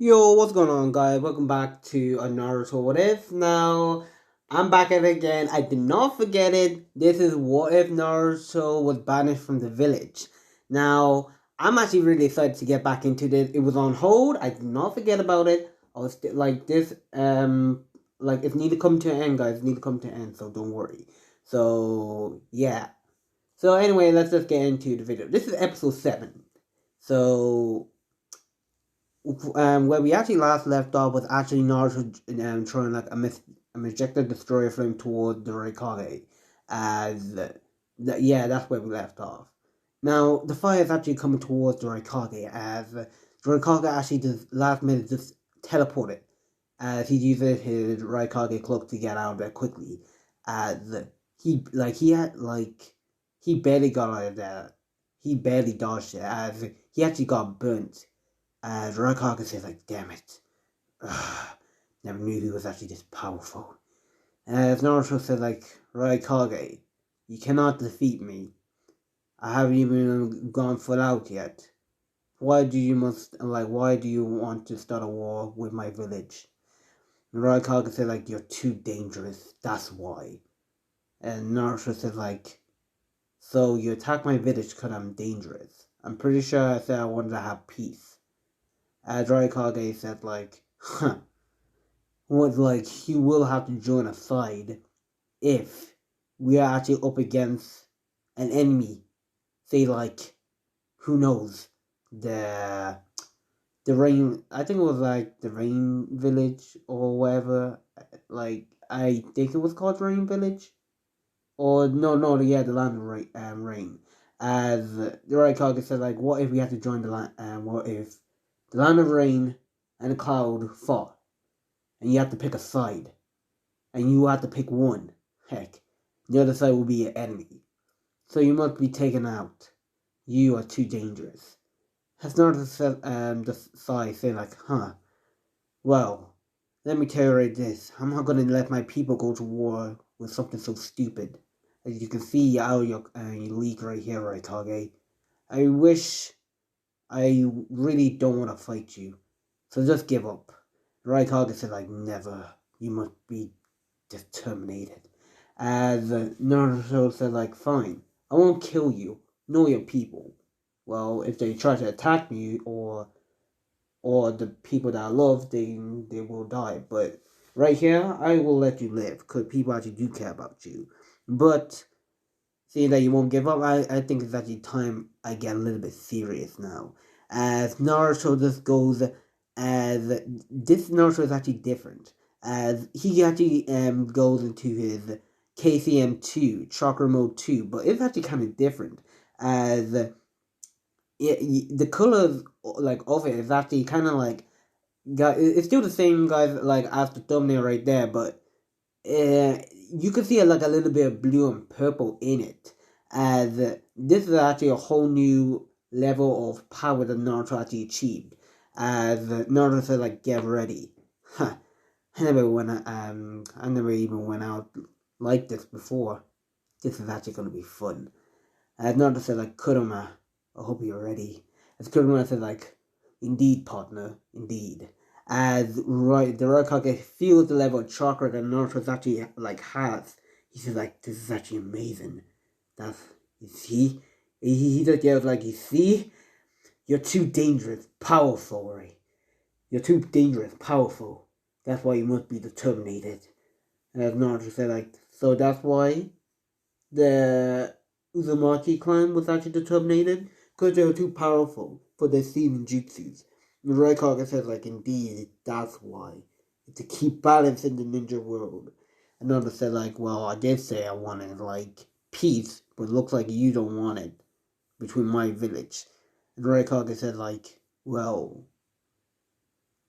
Yo, what's going on, guys? Welcome back to a Naruto What If. Now, I'm back at it again. I did not forget it. This is What If Naruto was banished from the village. Now, I'm actually really excited to get back into this. It was on hold. I did not forget about it. I was like this. Like it need to come to an end, guys. It need to come to an end. So don't worry. So yeah. So anyway, let's just get into the video. This is episode 7. So where we actually last left off was actually Naruto throwing like a projected destroyer flame toward the Raikage. As yeah, that's where we left off. Now the fire is actually coming towards the Raikage as the Raikage actually just last minute just teleported as he uses his Raikage cloak to get out of there quickly. As he barely got out of there. He barely dodged it as he actually got burnt Raikage says, like, damn it. Ugh, never knew he was actually this powerful. As Naruto said, like, Raikage, you cannot defeat me. I haven't even gone full out yet. Why do you want to start a war with my village? And Raikage said, like, you're too dangerous. That's why. And Naruto said, like, so you attack my village because I'm dangerous. I'm pretty sure I said I wanted to have peace. Raikage said, like, huh, was like, he will have to join a side if we are actually up against an enemy. Say, like, who knows, the rain, I think it was like the rain village or whatever, like, I think it was called Rain Village, or no, yeah, the land of rain. As the Raikage said, like, what if we had to join the land, what if the land of rain and the cloud fought, and you have to pick a side, and you have to pick one. Heck, the other side will be your enemy. So you must be taken out. You are too dangerous. Has not the side say like, huh? Well, let me tell you this. I'm not gonna let my people go to war with something so stupid. As you can see out of your leak right here, right, Kage. I really don't want to fight you. So just give up. Raikage said like, never. You must be determined. As Naruto said like, fine. I won't kill you. Know your people. Well, if they try to attack me or the people that I love, they will die. But right here, I will let you live because people actually do care about you. But seeing that you won't give up, I think it's actually time I get a little bit serious now. As Naruto just goes, as this Naruto is actually different. As he actually goes into his KCM2, Chakra Mode 2, but it's actually kind of different. As the colors like of it is actually kind of like, it's still the same guys like as the thumbnail right there, but you can see like a little bit of blue and purple in it. As this is actually a whole new level of power that Naruto actually achieved. As Naruto said, like, get ready. Huh. I never even went out like this before. This is actually gonna be fun. As Naruto said, like, Kurama, I hope you're ready. As Kurama said, like, indeed, partner, indeed. As the Raikage feels the level of chakra that Naruto actually like has, he says like, this is actually amazing. That's, you see, he just yells like, you see, you're too dangerous, powerful, right? You're too dangerous, powerful. That's why you must be determined. And as Naruto said like, so that's why the Uzumaki clan was actually determined because they were too powerful for their season jutsus. The Raikage says, like, indeed, that's why. To keep balance in the ninja world. Another said, like, well, I did say I wanted, like, peace, but it looks like you don't want it between my village. And Raikage said, like, well,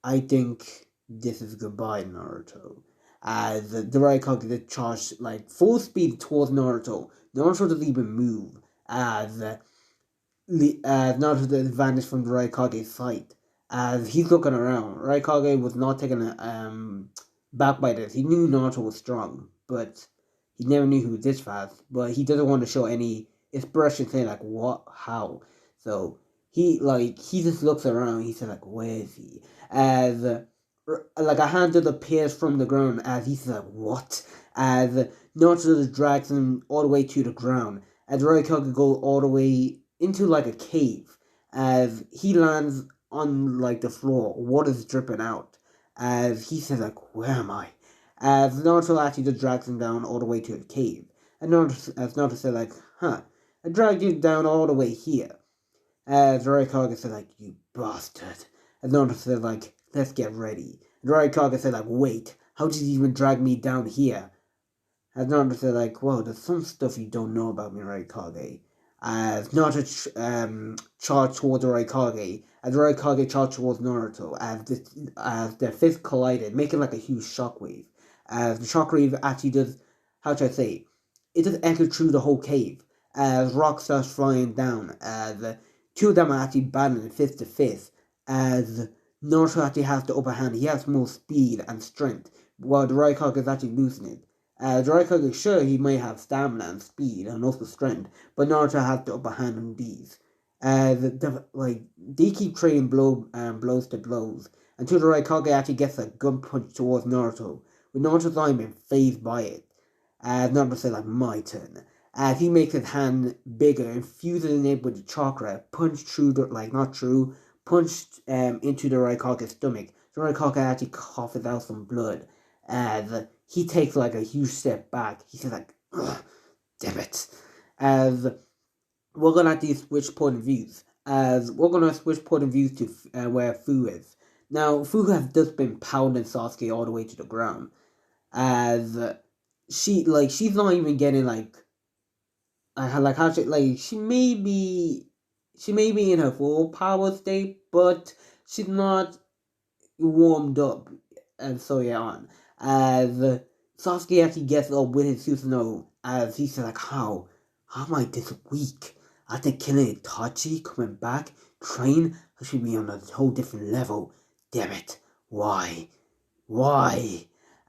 I think this is goodbye, Naruto. As the Raikage charged like full speed towards Naruto. Naruto doesn't even move. As Naruto vanished from the Raikage's sight. As he's looking around, Raikage was not taken back by this. He knew Naruto was strong, but he never knew he was this fast. But he doesn't want to show any expression saying like what, how. So he just looks around. He said like, where is he? As like a hand just appears from the ground. As he said like, what? As Naruto just drags him all the way to the ground. As Raikage goes all the way into like a cave. As he lands on like the floor, water's dripping out. As he says like, where am I? As Naruto actually just drags him down all the way to the cave. And Naruto said like, huh, I dragged you down all the way here. As Raikage said like, you bastard. And Naruto said like, let's get ready. And Raikage said like, wait, how did you even drag me down here? And Naruto said like, well, there's some stuff you don't know about me, Raikage. As Naruto charged towards Raikage, as Raikage charged towards Naruto, as their fists collided, making like a huge shockwave. As the shockwave actually does, how should I say, it just echoed through the whole cave. As rocks start flying down, as two of them are actually battling fist to fist. As Naruto actually has the upper hand, he has more speed and strength, while the Raikage is actually losing it. Raikage, sure, he may have stamina and speed and also strength, but Naruto has the upper hand on these. They keep trading blows to blows until the Raikage actually gets a gun punch towards Naruto, with Naruto's not even phased by it. Naruto says like, my turn. He makes his hand bigger, infusing it with the chakra, punched into the Raikage's stomach. The Raikage actually coughs out some blood. As he takes like a huge step back, he says like, ugh, damn it. As we're gonna have to switch point of views. As we're gonna switch point of views to where Fu is. Now, Fu has just been pounding Sasuke all the way to the ground. As she's not even getting she may be in her full power state, but she's not warmed up, and so yeah on. As Sasuke actually gets up with his Susanoo, as he said like, how am I this weak? After killing Itachi, coming back, train, I should be on a whole different level. Damn it, why?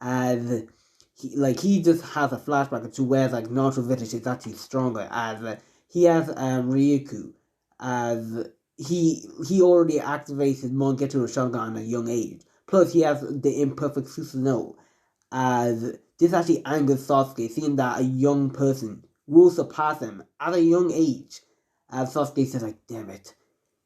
As he just has a flashback to where like Naruto's village is actually stronger, as he has Ryuku, as he already activates his Mongetsu Sharingan at a young age. Plus, he has the imperfect Susanoo, as this actually angers Sasuke, seeing that a young person will surpass him at a young age. As Sasuke says like, damn it,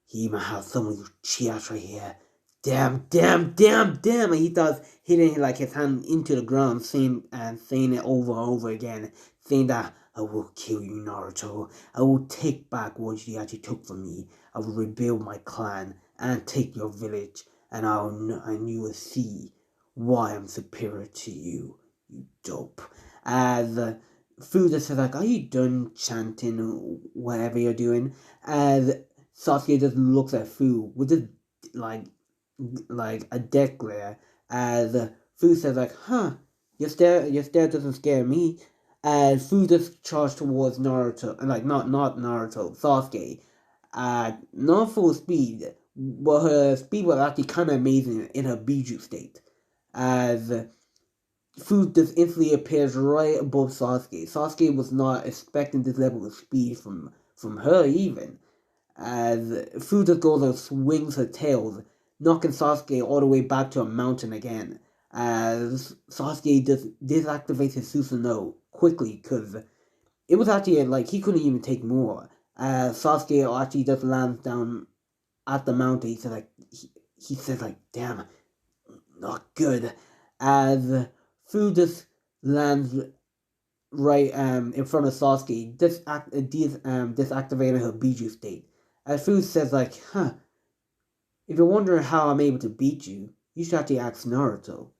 he even has someone who cheers right here. Damn, and he does hitting like his hand into the ground, saying it over and over again, saying that I will kill you, Naruto. I will take back what you actually took from me. I will rebuild my clan and take your village, and you will see why I'm superior to you, you dope. As Fuda says like, are you done chanting or whatever you're doing? As Sasuke just looks at Fu with this like a death glare, as Fu says like, huh, your stare doesn't scare me. As Fu just charged towards Naruto, like not Naruto, Sasuke, not full speed, but her speed was actually kind of amazing in her Biju state. As Fu just instantly appears right above Sasuke. Sasuke was not expecting this level of speed from her even. As Fu just goes and swings her tails, knocking Sasuke all the way back to a mountain again. As Sasuke just deactivates his Susanoo quickly, because it was actually like he couldn't even take more. Sasuke actually just lands down at the mountain. He says like, damn, not good. As Fu just lands right in front of Sasuke, disactivating her Biju state. As Fu says like, huh, if you're wondering how I'm able to beat you, you should actually ask Naruto.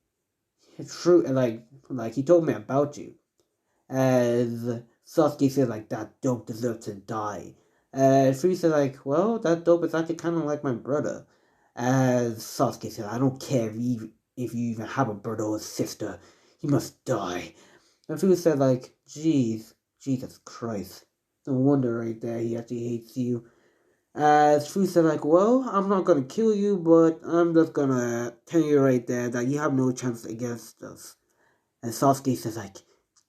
It's true, like he told me about you. As Sasuke said like, that dope deserves to die. Fu said like, well, that dope is actually kind of like my brother. As Sasuke said, I don't care if you even have a brother or a sister, he must die. And Fu said like, jeez, Jesus Christ. No wonder right there he actually hates you. As Fu said like, well, I'm not gonna kill you, but I'm just gonna tell you right there that you have no chance against us. And Sasuke says like,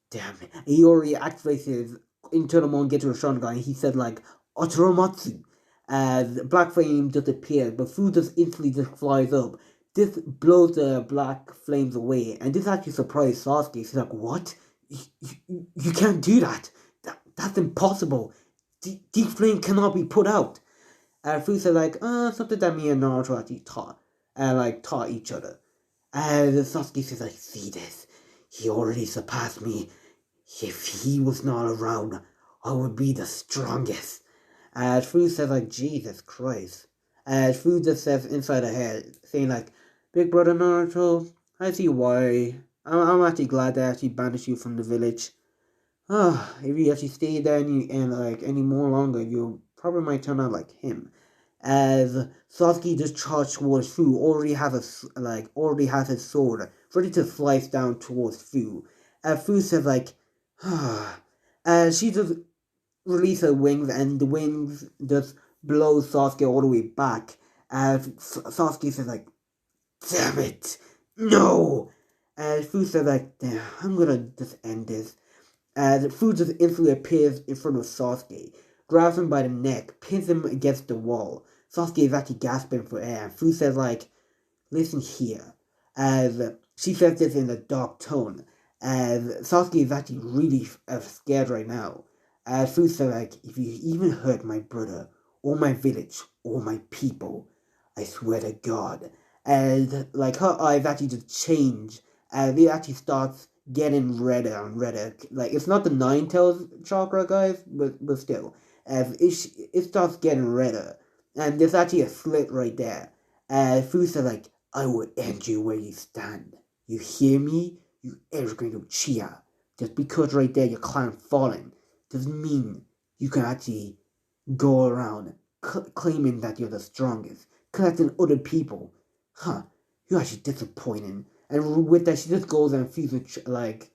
damn it. He already activated his internal Mongetsu Sharingan. He said like, Otoromatsu. as black flame just appears, but Fu just instantly just flies up. This blows the black flames away, and this actually surprised Sasuke. She's like, "What? You can't do that. That's impossible. These flames cannot be put out." And Fu said like, something that me and Naruto actually taught, and like taught each other. And Sasuke says like, "See this? He already surpassed me. If he was not around, I would be the strongest." And Fu says like, "Jesus Christ." And Fu just says inside her head, saying like, "Big brother Naruto, I see why. I'm actually glad they actually banished you from the village. If you actually stay there and like any more longer, you probably might turn out like him." As Sasuke just charged towards Fu, already has his sword ready to slice down towards Fu. And Fu says like, and she just release her wings, and the wings just blow Sasuke all the way back. And Sasuke says like, "Damn it, no!" And Fu says like, "Damn, I'm gonna just end this." And Fu just instantly appears in front of Sasuke, grabs him by the neck, pins him against the wall. Sasuke is actually gasping for air, and Fu says like, "Listen here." As she says this in a dark tone, as Sasuke is actually really scared right now. As Fu says like, "If you even hurt my brother, or my village, or my people, I swear to God." And like her eyes actually just change, and it actually starts getting redder and redder. Like it's not the nine tails chakra, guys, but still, as it starts getting redder, and there's actually a slit right there. And Fu said like, "I will end you where you stand. You hear me? You arrogant Uchiha. Just because right there your clan fallen doesn't mean you can actually go around claiming that you're the strongest, collecting other people. Huh, you're actually disappointing." And with that, she just goes and fuses like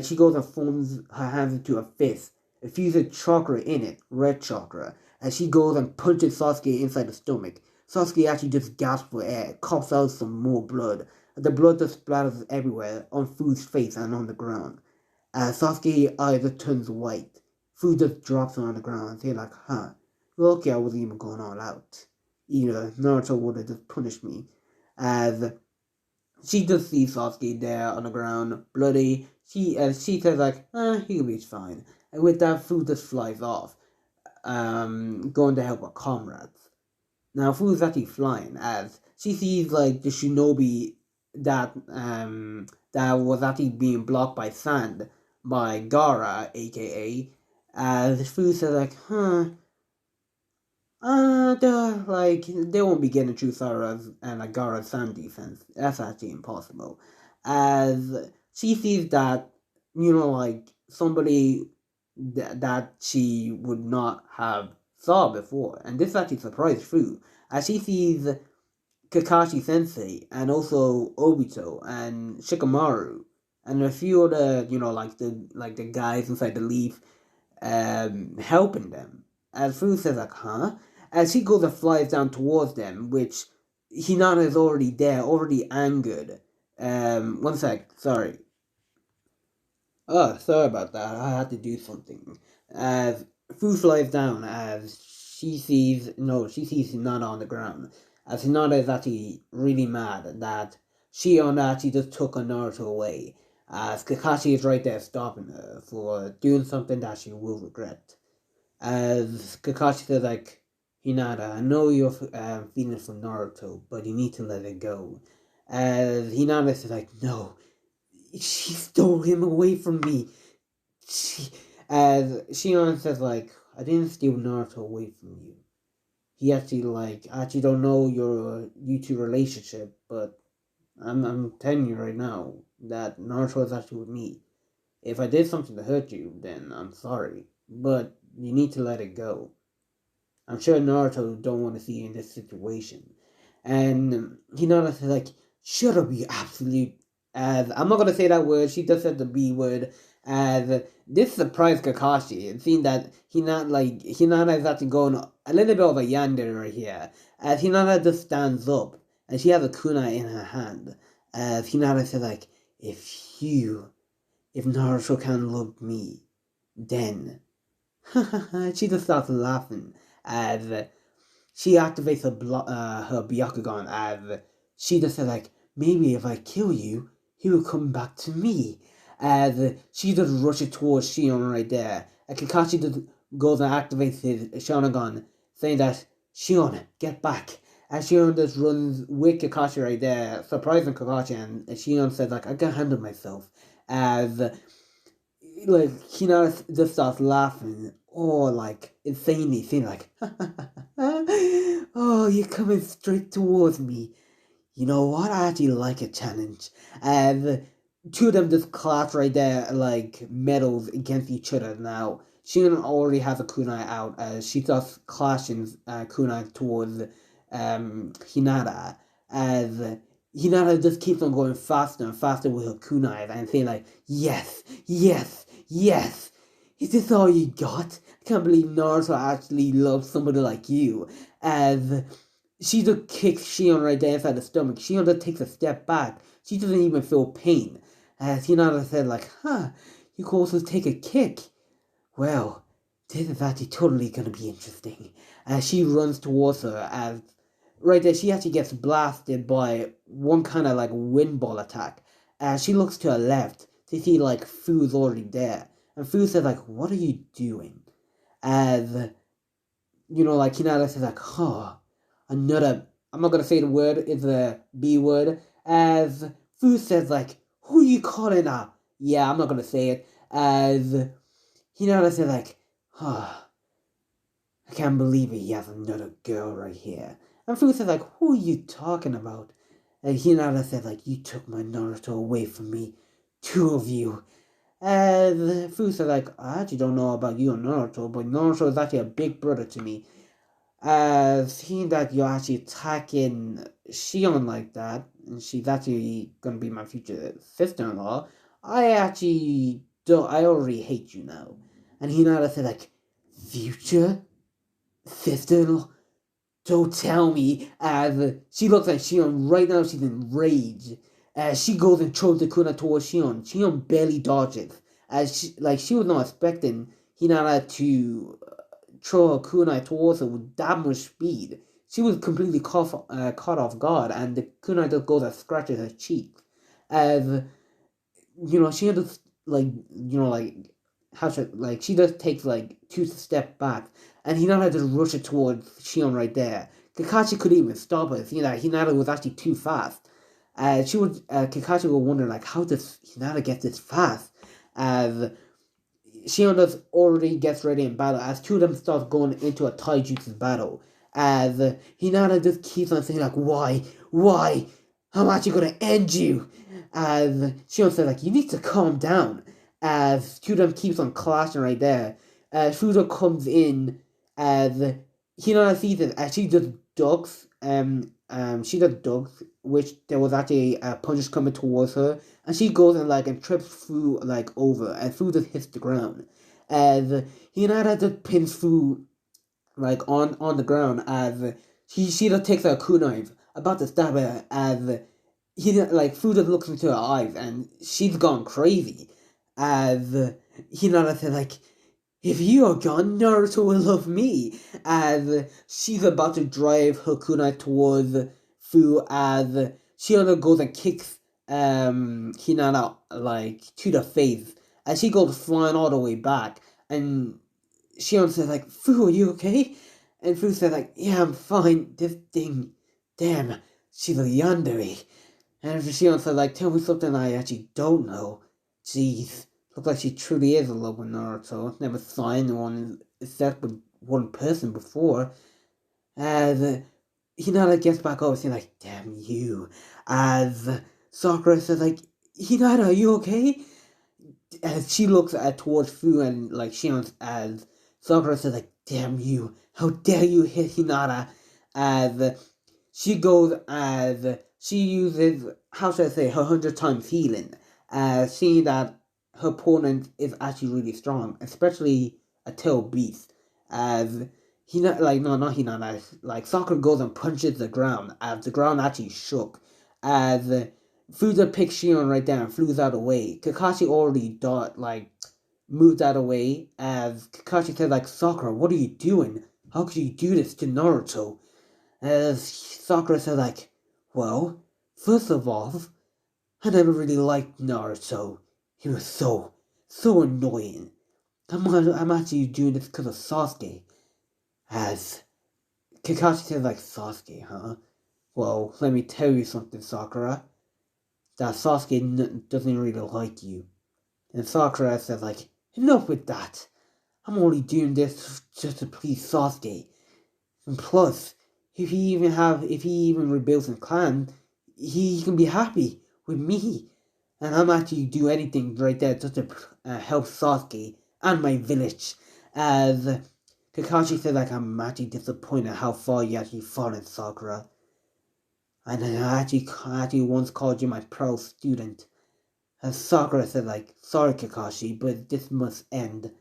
she goes and forms her hands into a fist. It fuses chakra in it, red chakra, and she goes and punches Sasuke inside the stomach. Sasuke actually just gasps for air, coughs out some more blood. The blood just splatters everywhere on Fu's face and on the ground. Sasuke's eyes just turns white. Fu just drops on the ground, saying like, lucky I wasn't even going all out. Naruto would have just punished me. As she just sees Sasuke there on the ground, bloody. She says like, he'll be fine. And with that, Fu just flies off, going to help her comrades. Now, Fu's actually flying as she sees like the shinobi that was actually being blocked by sand by Gara, aka. As Fu says like, they won't be getting through Sara's and like Gara's sand defense. That's actually impossible. As she sees that, like somebody that she would not have saw before, and this actually surprised Fu. As she sees Kakashi Sensei and also Obito and Shikamaru and a few other, like the guys inside the leaf, helping them. As Fu says like, as he goes and flies down towards them, which Hinata is already there, already angered. One sec, sorry. Oh, sorry about that. I had to do something. As Fu flies down, as she sees Hinata on the ground. As Hinata is actually really mad that Shion actually just took Naruto away. As Kakashi is right there stopping her for doing something that she will regret. As Kakashi says like, "Hinata, I know you're feeling for Naruto, but you need to let it go." As Hinata says like, "No, she stole him away from me." As Shion says like, "I didn't steal Naruto away from you. He actually I actually don't know you two relationship, but I'm telling you right now that Naruto is actually with me. If I did something to hurt you, then I'm sorry, but you need to let it go. I'm sure Naruto don't want to see you in this situation." And Hinata says like, "Shut up, you absolute." As I'm not gonna say that word, she just said the B word. As this surprised Kakashi, and seeing that Hinata is actually going a little bit of a yandere right here. As Hinata just stands up, and she has a kunai in her hand. As Hinata says like, if Naruto can love me, then." She just starts laughing. as she activates her Byakugan, as she just said like, maybe if I kill you, he will come back to me. As she just rushes towards Shion right there. And Kakashi just goes and activates his Sharingan, saying that, Shion, get back. And Shion just runs with Kakashi right there, surprising Kakashi, and Shion says like, I can handle myself. As like Hinata just starts laughing, or like insanely, saying like, oh, you're coming straight towards me. You know what? I actually like a challenge. And two of them just clash right there like medals against each other now. Shion already has a kunai out as she starts clashing kunai towards Hinata, as Hinata just keeps on going faster and faster with her kunai and saying like, yes, yes, yes. Is this all you got? I can't believe Naruto actually loves somebody like you. As she just kicks Shion right there inside the stomach. Shion just takes a step back. She doesn't even feel pain. As Hinata said like, you can also take a kick. Well, this is actually totally gonna be interesting. As she runs towards her, as right there she actually gets blasted by one kind of like wind ball attack. As she looks to her left to see like Fu's already there. And Fu says like, what are you doing? As like Hinata says like, another, I'm not gonna say the word, it's a B word. As Fu says like, who are you calling out? Yeah, I'm not gonna say it. As Hinata says like, I can't believe he has another girl right here. And Fu says like, who are you talking about? And Hinata said like, you took my Naruto away from me. Two of you. And Fu said like, I actually don't know about you and Naruto, but Naruto is actually a big brother to me. Seeing that you're actually attacking Shion like that, and she's actually gonna be my future sister-in-law, I already hate you now. And Hinata said like, future sister-in-law? Don't tell me. As she looks at Shion right now, she's in rage. As she goes and throws the kunai towards Shion. Shion barely dodges. As she was not expecting Hinata to throw her kunai towards her with that much speed. She was completely caught off guard, and the kunai just goes and scratches her cheek. As she had to she just takes like 2 steps back, and Hinata just rushes towards Shion right there. Kakashi couldn't even stop her. Hinata was actually too fast. Kakashi was wondering like, how does Hinata get this fast? As Shion does already gets ready in battle, as two of them start going into a taijutsu battle. As Hinata just keeps on saying like, why? I'm actually gonna end you. As Shion says like, you need to calm down. As two of them keeps on clashing right there. As Fudo comes in, as Hinata sees it, as she just ducks. Which there was actually a punch coming towards her, and she goes and trips Fu like over, and Fu just hits the ground. As Hinata just pins Fu like on the ground, as she just takes her kunai about to stab her, as Fu just looks into her eyes, and she's gone crazy. As Hinata said like, if you are gone, Naruto will love me. As she's about to drive her kunai towards Fu, as Shiona goes and kicks Hinata like to the face, as she goes flying all the way back, and Shiona says like, Fu, are you okay? And Fu says like, yeah, I'm fine. This thing, damn, she's a yandere. And Shiona says like, tell me something I actually don't know. Jeez. Looks like she truly is in love with Naruto. Never saw anyone except with one person before. As Hinata gets back over, saying like, damn you. As Sakura says like, Hinata, are you okay? As she looks towards Fu and like Shion, as Sakura says like, damn you. How dare you hit Hinata? As she goes, as she uses, how should I say, her 100 times healing. Seeing that her opponent is actually really strong, especially a tail beast. As not Hinata, like Sakura goes and punches the ground, as the ground actually shook. As Fuda picks Shion right there and flew out of the way. Kakashi already moved out of the way. As Kakashi said like, Sakura, what are you doing? How could you do this to Naruto? Sakura said like, well, first of all, I never really liked Naruto. He was so annoying. I'm actually doing this because of Sasuke. As Kakashi said like, Sasuke, huh? Well, let me tell you something, Sakura. That Sasuke doesn't really like you. And Sakura said like, enough with that. I'm only doing this just to please Sasuke. And plus, if he even rebuilds his clan, he can be happy with me. And I'm actually do anything right there just to help Sasuke and my village. As Kakashi said, like, I'm actually disappointed how far you actually fallen, Sakura. And I actually once called you my pro student. As Sakura said, like, sorry Kakashi, but this must end.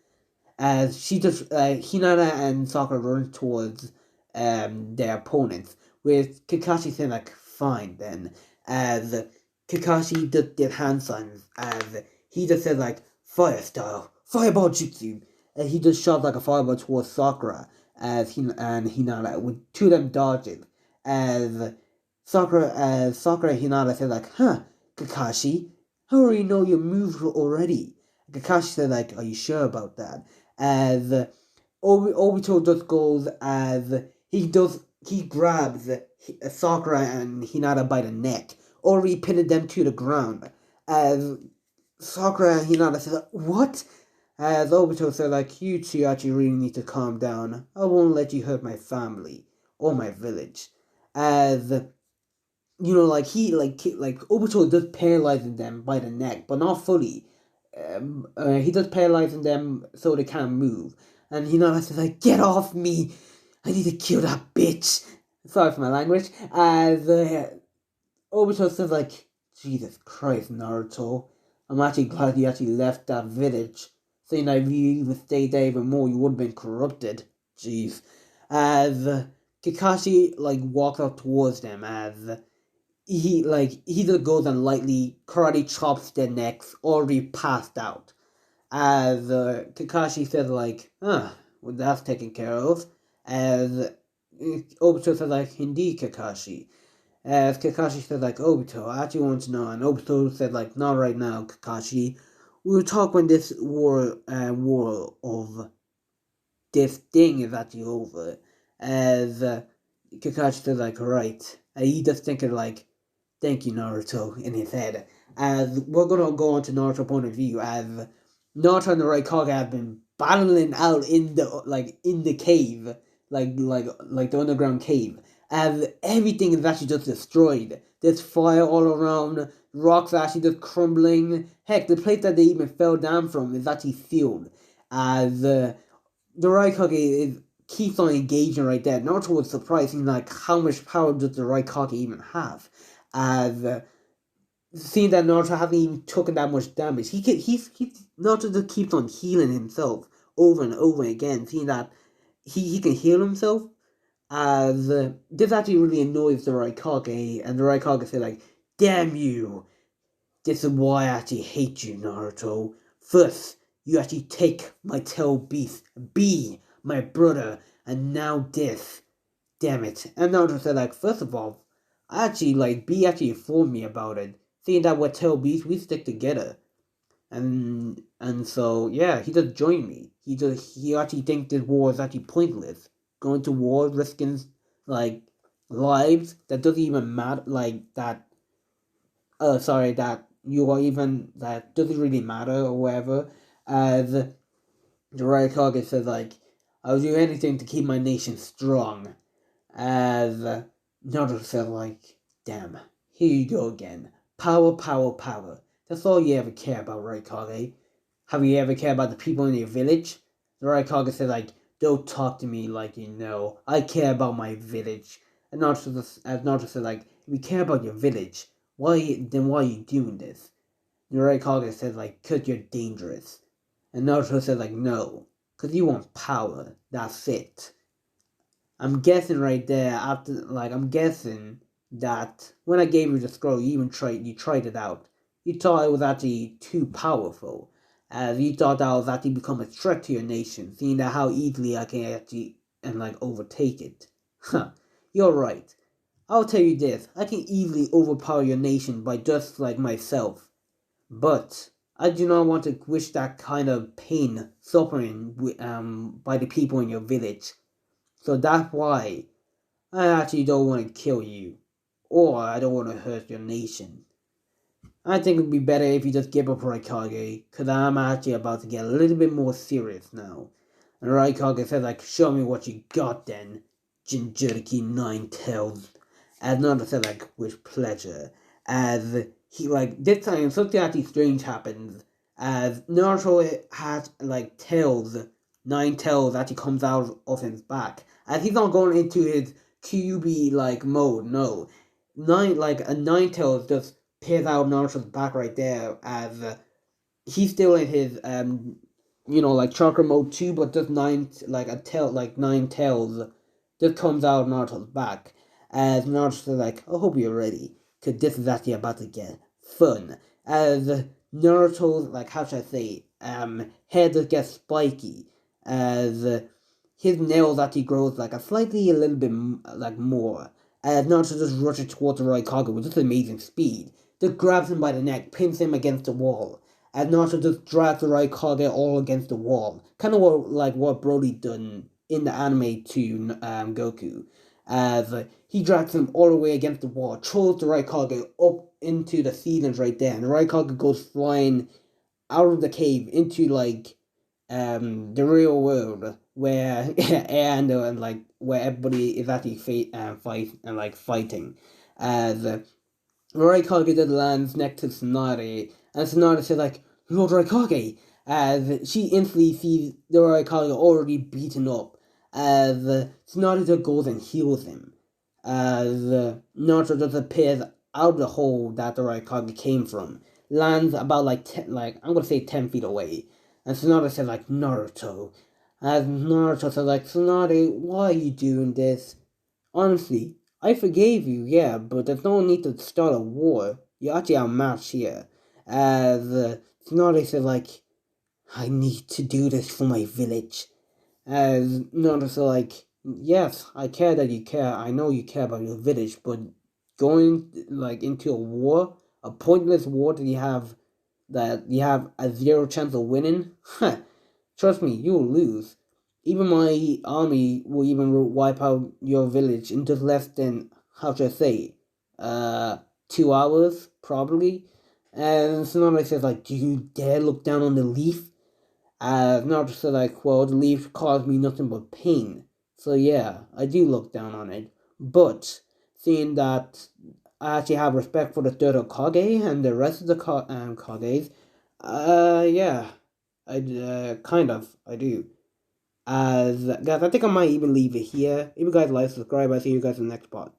As she just Hinata and Sakura run towards their opponents, with Kakashi saying like, fine then. As Kakashi just did hand signs, as he just said like, fire style, fireball jutsu, and he just shot like a fireball towards Sakura as Hinata with two of them dodging. As Sakura and Hinata said like, huh, Kakashi, I already know your moves already. Kakashi said like, are you sure about that? As Obito just goes as he grabs Sakura and Hinata by the neck, already pinning them to the ground. As Sakura and Hinata said, what? As Obito said, like, you two actually really need to calm down. I won't let you hurt my family or my village. As like Obito does paralyzing them by the neck, but not fully. He does paralyzing them so they can't move. And Hinata says like, get off me! I need to kill that bitch! Sorry for my language. As Obito says like, Jesus Christ, Naruto. I'm actually glad you actually left that village. Saying that if you even stayed there even more, you would have been corrupted. Jeez. As Kakashi like walks up towards them as he just goes and lightly karate chops their necks, already passed out. As Kakashi said like, well that's taken care of. As Obito said like, indeed Kakashi. As Kakashi said like, Obito, I actually want to know, and Obito said like, not right now Kakashi. We'll talk when this war of this thing is actually over. As Kakashi said like, right. And he just thinking like, thank you, Naruto, in his head. As we're gonna go on to Naruto point of view, as Naruto and the Raikage have been battling out in the cave, like the underground cave, as everything is actually just destroyed. There's fire all around, rocks are actually just crumbling. Heck, the place that they even fell down from is actually sealed. As the Raikage keeps on engaging right there. Naruto was surprising like how much power does the Raikage even have. As seeing that Naruto hasn't even taken that much damage, he's Naruto just keeps on healing himself over and over again. Seeing that he can heal himself, as this actually really annoys the Raikage, and the Raikage say like, "Damn you! This is why I actually hate you, Naruto. First, you actually take my tail beast, be my brother, and now this. Damn it!" And Naruto said like, first of all, actually like B actually informed me about it, saying that with Tail Beast we stick together, and so yeah, he just joined me. He actually thinks this war is actually pointless. Going to war, risking like lives that doesn't even matter, like that. Sorry, that you are even that doesn't really matter or whatever. As the Raikage says like, I'll do anything to keep my nation strong. As Naruto said, like, damn, here you go again. Power, power, power. That's all you ever care about, right, Kage? Have you ever cared about the people in your village? The Raikage said, like, don't talk to me like you know. I care about my village. And Naruto said, like, if you care about your village, why are you doing this? The Raikage said, like, 'cause you're dangerous. And Naruto said, like, no, 'cause you want power. That's it. I'm guessing right there after I'm guessing that when I gave you the scroll, you tried it out. You thought it was actually too powerful, as you thought that was actually become a threat to your nation, seeing that how easily I can actually and like overtake it. Huh, you're right. I'll tell you this, I can easily overpower your nation by just like myself. But I do not want to wish that kind of pain, suffering by the people in your village. So that's why I actually don't want to kill you. Or I don't want to hurt your nation. I think it would be better if you just give up Raikage, because I'm actually about to get a little bit more serious now. And Raikage says, like, show me what you got then, Jinjuriki Nine Tails. And Naruto said, like, with pleasure. As he, like, this time, something actually strange happens. As Naruto has, like, nine tails actually comes out of his back. As he's not going into his QB, like, mode, no. A nine tails just peers out Naruto's back right there as he's still in his like chakra mode 2, but just nine tails just comes out of Naruto's back as Naruto's like, I hope you're ready, cause this is actually about to get fun. As Naruto's, like, how should I say, head just gets spiky as his nails actually grows like a little bit like more. Naruto just rushes towards the Raikage with just amazing speed, just grabs him by the neck, pins him against the wall. And Naruto just drags the Raikage all against the wall. Kind of what Brody done in the anime to Goku. As he drags him all the way against the wall, throws the Raikage up into the ceilings right there. And the Raikage goes flying out of the cave into like the real world where and like where everybody is actually fighting as Raikage just lands next to Tsunade, and Tsunade says like, Lord Raikage, as she instantly sees the Raikage already beaten up, as Tsunade just goes and heals him, as Naruto just appears out of the hole that the Raikage came from, lands about I'm gonna say 10 feet away, and Tsunade says like, Naruto, as Naruto says like, Tsunade, why are you doing this? Honestly, I forgave you, yeah, but there's no need to start a war. You're actually outmatched here. As Tsunade said, like, I need to do this for my village. As Naruto said, like, yes, I care that you care. I know you care about your village, but going like into a war, a pointless war that you have a zero chance of winning, trust me, you will lose. Even my army will even wipe out your village in just less than, how should I say, 2 hours, probably. And Tsunade says, like, do you dare look down on the leaf? Naruto said, like, well, the leaf caused me nothing but pain. So yeah, I do look down on it. But, seeing that I actually have respect for the third Hokage and the rest of the Kages, yeah, I do. As guys, I think I might even leave it here. If you guys like, subscribe. I'll see you guys in the next part.